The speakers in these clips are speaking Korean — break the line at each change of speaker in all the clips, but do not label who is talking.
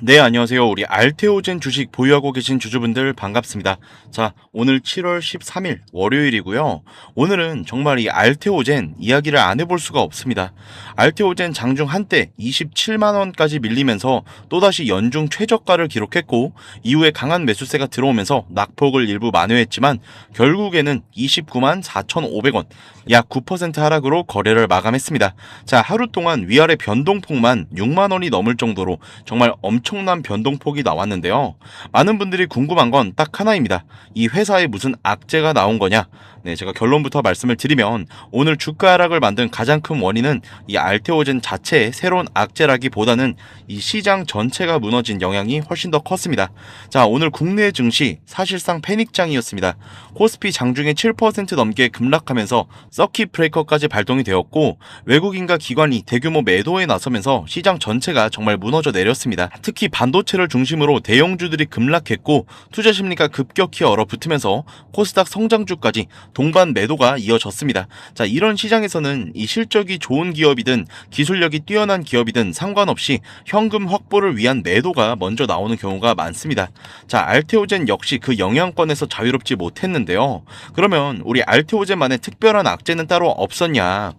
네, 안녕하세요. 우리 알테오젠 주식 보유하고 계신 주주분들 반갑습니다. 자, 오늘 7월 13일 월요일이고요. 오늘은 정말 이 알테오젠 이야기를 안 해볼 수가 없습니다. 알테오젠 장중 한때 27만 원까지 밀리면서 또다시 연중 최저가를 기록했고 이후에 강한 매수세가 들어오면서 낙폭을 일부 만회했지만 결국에는 29만 4,500원, 약 9% 하락으로 거래를 마감했습니다. 자, 하루 동안 위아래 변동폭만 6만 원이 넘을 정도로 정말 엄청난 변동폭이 나왔는데요. 많은 분들이 궁금한 건 딱 하나입니다. 이 회사에 무슨 악재가 나온 거냐? 네, 제가 결론부터 말씀을 드리면 오늘 주가 하락을 만든 가장 큰 원인은 이 알테오젠 자체의 새로운 악재라기보다는 이 시장 전체가 무너진 영향이 훨씬 더 컸습니다. 자, 오늘 국내 증시 사실상 패닉장이었습니다. 코스피 장중에 7% 넘게 급락하면서 서킷 브레이커까지 발동이 되었고 외국인과 기관이 대규모 매도에 나서면서 시장 전체가 정말 무너져 내렸습니다. 특히 반도체를 중심으로 대형주들이 급락했고 투자 심리가 급격히 얼어붙으면서 코스닥 성장주까지 동반 매도가 이어졌습니다. 자, 이런 시장에서는 이 실적이 좋은 기업이든 기술력이 뛰어난 기업이든 상관없이 현금 확보를 위한 매도가 먼저 나오는 경우가 많습니다. 자, 알테오젠 역시 그 영향권에서 자유롭지 못했는데요. 그러면 우리 알테오젠만의 특별한 악재는 따로 없었냐?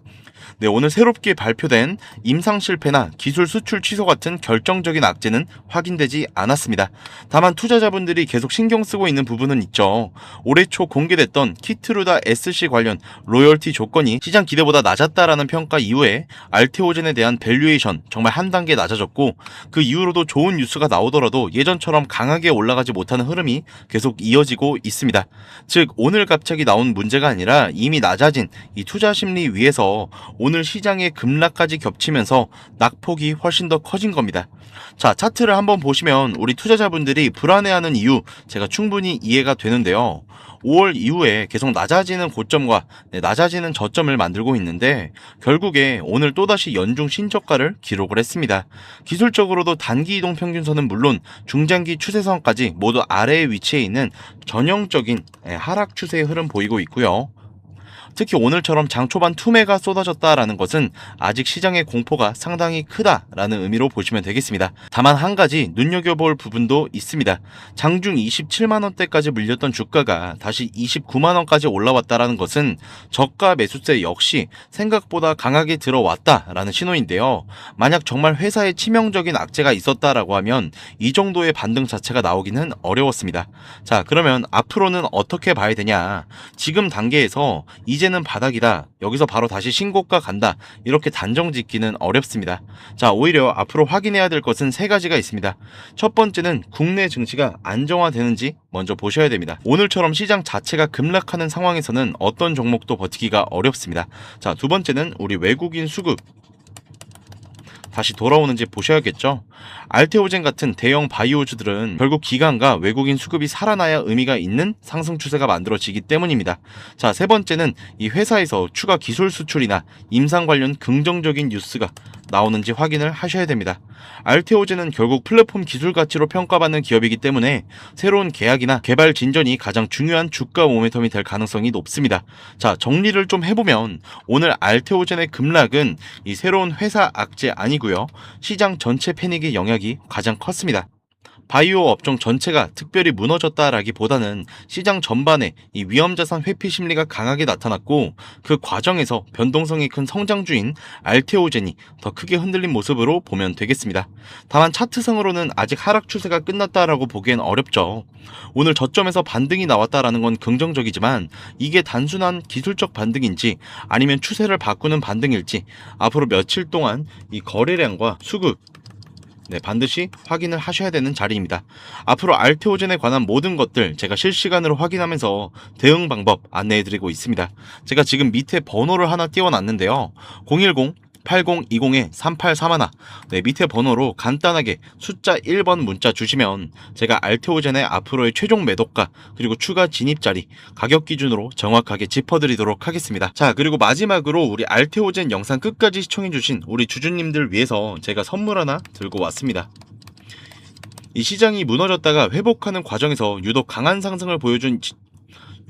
네, 오늘 새롭게 발표된 임상 실패나 기술 수출 취소 같은 결정적인 악재는 확인되지 않았습니다. 다만 투자자분들이 계속 신경 쓰고 있는 부분은 있죠. 올해 초 공개됐던 키트루다 SC 관련 로열티 조건이 시장 기대보다 낮았다라는 평가 이후에 알테오젠에 대한 밸류에이션 정말 한 단계 낮아졌고 그 이후로도 좋은 뉴스가 나오더라도 예전처럼 강하게 올라가지 못하는 흐름이 계속 이어지고 있습니다. 즉 오늘 갑자기 나온 문제가 아니라 이미 낮아진 이 투자 심리 위에서 오늘 시장의 급락까지 겹치면서 낙폭이 훨씬 더 커진 겁니다. 자, 차트를 한번 보시면 우리 투자자분들이 불안해하는 이유 제가 충분히 이해가 되는데요. 5월 이후에 계속 낮아지는 고점과 낮아지는 저점을 만들고 있는데 결국에 오늘 또다시 연중 신저가를 기록을 했습니다. 기술적으로도 단기 이동 평균선은 물론 중장기 추세선까지 모두 아래에 위치해 있는 전형적인 하락 추세의 흐름 보이고 있고요. 특히 오늘처럼 장 초반 투매가 쏟아졌다라는 것은 아직 시장의 공포가 상당히 크다라는 의미로 보시면 되겠습니다. 다만 한 가지 눈여겨볼 부분도 있습니다. 장중 27만원대까지 물렸던 주가가 다시 29만원까지 올라왔다라는 것은 저가 매수세 역시 생각보다 강하게 들어왔다라는 신호인데요. 만약 정말 회사에 치명적인 악재가 있었다라고 하면 이 정도의 반등 자체가 나오기는 어려웠습니다. 자, 그러면 앞으로는 어떻게 봐야 되냐? 지금 단계에서 이제는 바닥이다, 여기서 바로 다시 신고가 간다, 이렇게 단정 짓기는 어렵습니다. 자, 오히려 앞으로 확인해야 될 것은 세 가지가 있습니다. 첫 번째는 국내 증시가 안정화되는지 먼저 보셔야 됩니다. 오늘처럼 시장 자체가 급락하는 상황에서는 어떤 종목도 버티기가 어렵습니다. 자, 두 번째는 우리 외국인 수급 다시 돌아오는지 보셔야겠죠. 알테오젠 같은 대형 바이오주들은 결국 기관과 외국인 수급이 살아나야 의미가 있는 상승 추세가 만들어지기 때문입니다. 자, 세 번째는 이 회사에서 추가 기술 수출이나 임상 관련 긍정적인 뉴스가 나오는지 확인을 하셔야 됩니다. 알테오젠은 결국 플랫폼 기술 가치로 평가받는 기업이기 때문에 새로운 계약이나 개발 진전이 가장 중요한 주가 모멘텀이 될 가능성이 높습니다. 자, 정리를 좀 해보면 오늘 알테오젠의 급락은 이 새로운 회사 악재 아니고요, 시장 전체 패닉의 영향이 가장 컸습니다. 바이오 업종 전체가 특별히 무너졌다라기보다는 시장 전반에 이 위험자산 회피 심리가 강하게 나타났고 그 과정에서 변동성이 큰 성장주인 알테오젠이 더 크게 흔들린 모습으로 보면 되겠습니다. 다만 차트상으로는 아직 하락 추세가 끝났다라고 보기엔 어렵죠. 오늘 저점에서 반등이 나왔다라는 건 긍정적이지만 이게 단순한 기술적 반등인지 아니면 추세를 바꾸는 반등일지 앞으로 며칠 동안 이 거래량과 수급 반드시 확인을 하셔야 되는 자리입니다. 앞으로 알테오젠에 관한 모든 것들 제가 실시간으로 확인하면서 대응 방법 안내해드리고 있습니다. 제가 지금 밑에 번호를 하나 띄워놨는데요. 010-8020-3831 밑에 번호로 간단하게 숫자 1번 문자 주시면 제가 알테오젠의 앞으로의 최종 매도가 그리고 추가 진입자리 가격 기준으로 정확하게 짚어드리도록 하겠습니다. 자, 그리고 마지막으로 우리 알테오젠 영상 끝까지 시청해주신 우리 주주님들 위해서 제가 선물 하나 들고 왔습니다. 이 시장이 무너졌다가 회복하는 과정에서 유독 강한 상승을 보여준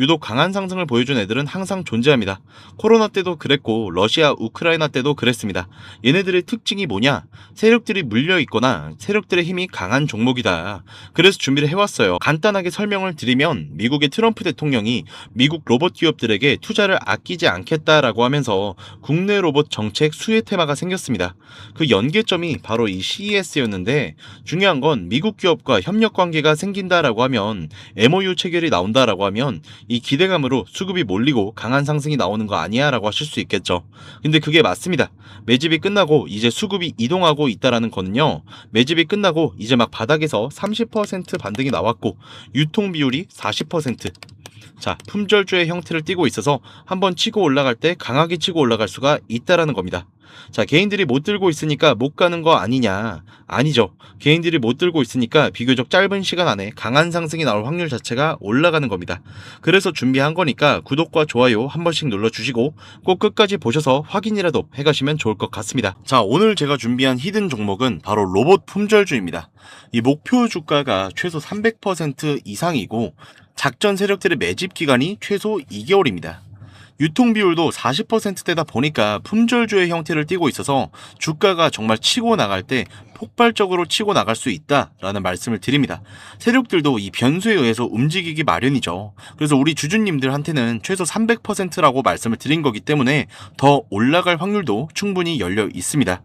유독 강한 상승을 보여준 애들은 항상 존재합니다. 코로나 때도 그랬고 러시아, 우크라이나 때도 그랬습니다. 얘네들의 특징이 뭐냐? 세력들이 물려있거나 세력들의 힘이 강한 종목이다. 그래서 준비를 해왔어요. 간단하게 설명을 드리면 미국의 트럼프 대통령이 미국 로봇 기업들에게 투자를 아끼지 않겠다라고 하면서 국내 로봇 정책 수혜 테마가 생겼습니다. 그 연계점이 바로 이 CES였는데 중요한 건 미국 기업과 협력 관계가 생긴다라고 하면 MOU 체결이 나온다라고 하면 이 기대감으로 수급이 몰리고 강한 상승이 나오는 거 아니야 라고 하실 수 있겠죠. 근데 그게 맞습니다. 매집이 끝나고 이제 수급이 이동하고 있다라는 거는요, 매집이 끝나고 이제 막 바닥에서 30% 반등이 나왔고 유통 비율이 40%, 자, 품절주의 형태를 띠고 있어서 한번 치고 올라갈 때 강하게 치고 올라갈 수가 있다라는 겁니다. 자, 개인들이 못 들고 있으니까 못 가는 거 아니냐? 아니죠. 개인들이 못 들고 있으니까 비교적 짧은 시간 안에 강한 상승이 나올 확률 자체가 올라가는 겁니다. 그래서 준비한 거니까 구독과 좋아요 한 번씩 눌러주시고 꼭 끝까지 보셔서 확인이라도 해가시면 좋을 것 같습니다. 자, 오늘 제가 준비한 히든 종목은 바로 로봇 품절주입니다. 이 목표 주가가 최소 300% 이상이고 작전 세력들의 매집 기간이 최소 2개월입니다. 유통 비율도 40%대다 보니까 품절주의 형태를 띠고 있어서 주가가 정말 치고 나갈 때 폭발적으로 치고 나갈 수 있다라는 말씀을 드립니다. 세력들도 이 변수에 의해서 움직이기 마련이죠. 그래서 우리 주주님들한테는 최소 300%라고 말씀을 드린 거기 때문에 더 올라갈 확률도 충분히 열려 있습니다.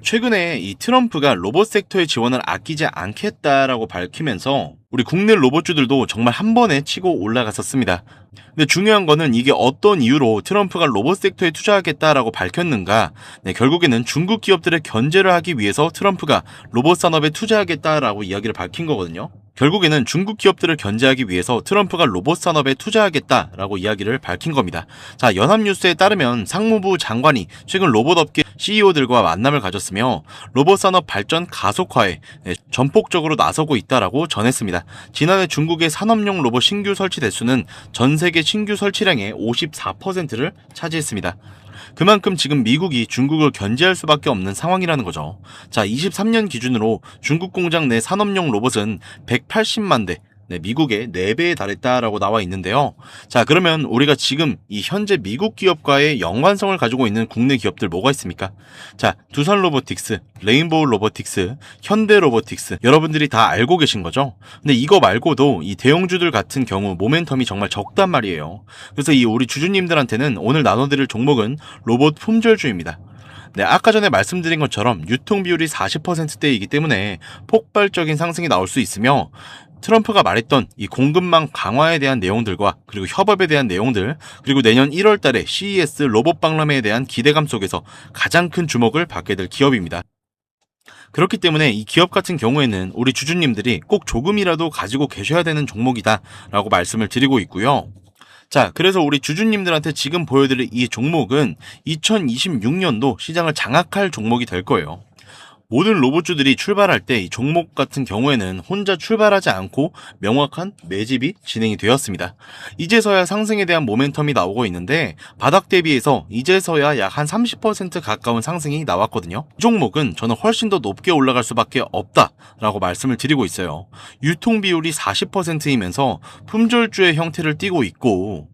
최근에 이 트럼프가 로봇 섹터의 지원을 아끼지 않겠다라고 밝히면서 우리 국내 로봇주들도 정말 한 번에 치고 올라갔었습니다. 근데 중요한 거는 이게 어떤 이유로 트럼프가 로봇 섹터에 투자하겠다라고 밝혔는가? 네, 결국에는 중국 기업들의 견제를 하기 위해서 트럼프가 로봇 산업에 투자하겠다라고 이야기를 밝힌 거거든요. 결국에는 중국 기업들을 견제하기 위해서 트럼프가 로봇 산업에 투자하겠다라고 이야기를 밝힌 겁니다. 자, 연합뉴스에 따르면 상무부 장관이 최근 로봇 업계 CEO들과 만남을 가졌으며 로봇 산업 발전 가속화에 전폭적으로 나서고 있다라고 전했습니다. 지난해 중국의 산업용 로봇 신규 설치 대수는 전 세계 신규 설치량의 54%를 차지했습니다. 그만큼 지금 미국이 중국을 견제할 수밖에 없는 상황이라는 거죠. 자, 23년 기준으로 중국 공장 내 산업용 로봇은 180만 대, 미국의 4배에 달했다라고 나와 있는데요. 자, 그러면 우리가 지금 이 현재 미국 기업과의 연관성을 가지고 있는 국내 기업들 뭐가 있습니까? 자, 두산 로보틱스, 레인보우 로보틱스, 현대 로보틱스, 여러분들이 다 알고 계신 거죠? 근데 이거 말고도 이 대형주들 같은 경우 모멘텀이 정말 적단 말이에요. 그래서 이 우리 주주님들한테는 오늘 나눠드릴 종목은 로봇 품절주입니다. 네, 아까 전에 말씀드린 것처럼 유통 비율이 40%대이기 때문에 폭발적인 상승이 나올 수 있으며 트럼프가 말했던 이 공급망 강화에 대한 내용들과 그리고 협업에 대한 내용들, 그리고 내년 1월 달에 CES 로봇 박람회에 대한 기대감 속에서 가장 큰 주목을 받게 될 기업입니다. 그렇기 때문에 이 기업 같은 경우에는 우리 주주님들이 꼭 조금이라도 가지고 계셔야 되는 종목이다 라고 말씀을 드리고 있고요. 자, 그래서 우리 주주님들한테 지금 보여드릴 이 종목은 2026년도 시장을 장악할 종목이 될 거예요. 모든 로봇주들이 출발할 때 이 종목 같은 경우에는 혼자 출발하지 않고 명확한 매집이 진행이 되었습니다. 이제서야 상승에 대한 모멘텀이 나오고 있는데 바닥 대비해서 이제서야 약 한 30% 가까운 상승이 나왔거든요. 이 종목은 저는 훨씬 더 높게 올라갈 수밖에 없다라고 말씀을 드리고 있어요. 유통 비율이 40%이면서 품절주의 형태를 띠고 있고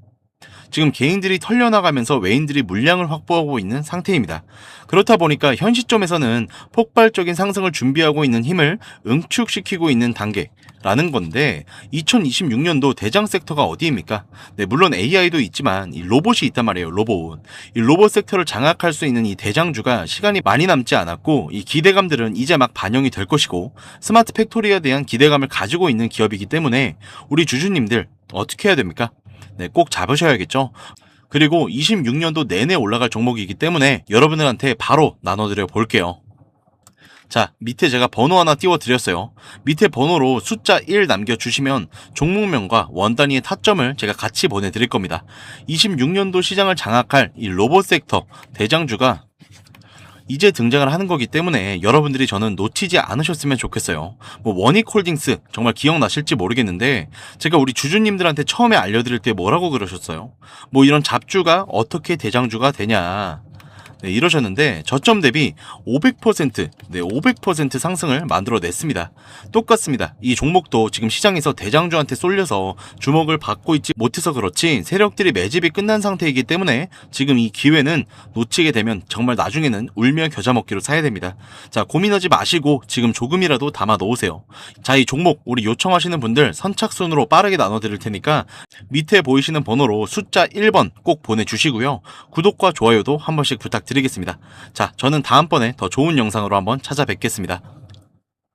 지금 개인들이 털려나가면서 외인들이 물량을 확보하고 있는 상태입니다. 그렇다 보니까 현 시점에서는 폭발적인 상승을 준비하고 있는 힘을 응축시키고 있는 단계라는 건데 2026년도 대장 섹터가 어디입니까? 네, 물론 AI도 있지만 이 로봇이 있단 말이에요. 로봇. 이 로봇 섹터를 장악할 수 있는 이 대장주가 시간이 많이 남지 않았고 이 기대감들은 이제 막 반영이 될 것이고 스마트 팩토리에 대한 기대감을 가지고 있는 기업이기 때문에 우리 주주님들 어떻게 해야 됩니까? 네, 꼭 잡으셔야겠죠. 그리고 26년도 내내 올라갈 종목이기 때문에 여러분들한테 바로 나눠드려 볼게요. 자, 밑에 제가 번호 하나 띄워드렸어요. 밑에 번호로 숫자 1 남겨주시면 종목명과 원단위의 타점을 제가 같이 보내드릴 겁니다. 26년도 시장을 장악할 이 로봇 섹터 대장주가 이제 등장을 하는 거기 때문에 여러분들이 저는 놓치지 않으셨으면 좋겠어요. 원익홀딩스 정말 기억나실지 모르겠는데 제가 우리 주주님들한테 처음에 알려드릴 때 뭐라고 그러셨어요? 이런 잡주가 어떻게 대장주가 되냐. 네, 이러셨는데 저점 대비 500%, 네, 500% 상승을 만들어냈습니다. 똑같습니다. 이 종목도 지금 시장에서 대장주한테 쏠려서 주목을 받고 있지 못해서 그렇지 세력들이 매집이 끝난 상태이기 때문에 지금 이 기회는 놓치게 되면 정말 나중에는 울며 겨자 먹기로 사야 됩니다. 자, 고민하지 마시고 지금 조금이라도 담아 놓으세요. 자, 이 종목 우리 요청하시는 분들 선착순으로 빠르게 나눠드릴 테니까 밑에 보이시는 번호로 숫자 1번 꼭 보내주시고요. 구독과 좋아요도 한 번씩 부탁드리겠습니다. 자, 저는 다음번에 더 좋은 영상으로 한번 찾아뵙겠습니다.